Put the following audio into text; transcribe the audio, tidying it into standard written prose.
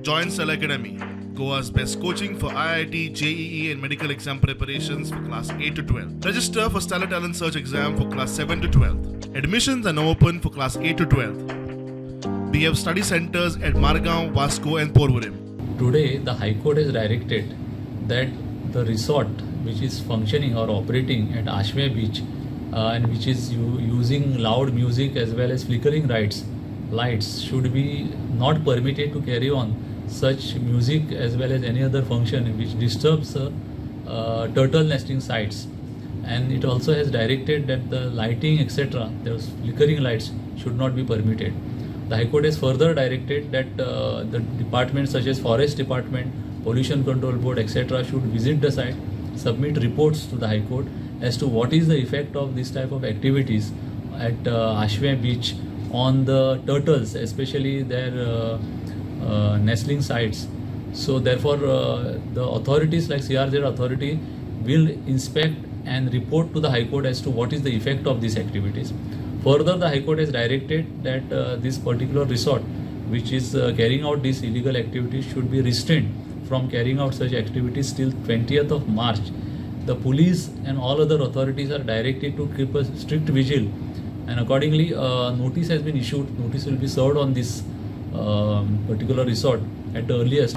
Join Cell Academy, Goa's best coaching for IIT, JEE and medical exam preparations for class 8 to 12. Register for Stellar Talent Search exam for class 7 to 12. Admissions are now open for class 8 to 12. We have study centers at Margao, Vasco and Porvorim. Today, the High Court has directed that the resort which is functioning or operating at Ashvem beach and which is using loud music as well as flickering lights should be not permitted to carry on such music as well as any other function which disturbs turtle nesting sites. And it also has directed that the lighting etc., those flickering lights should not be permitted. The High Court has further directed that the departments such as Forest Department, Pollution Control Board etc. should visit the site, submit reports to the High Court as to what is the effect of this type of activities at Ashwem beach on the turtles, especially their nestling sites. So therefore the authorities like CRZ authority will inspect and report to the High Court as to what is the effect of these activities. Further, the High Court has directed that this particular resort which is carrying out these illegal activities should be restrained from carrying out such activities till 20th of March. The police and all other authorities are directed to keep a strict vigil, and accordingly notice has been issued. Notice will be served on this particular resort at the earliest.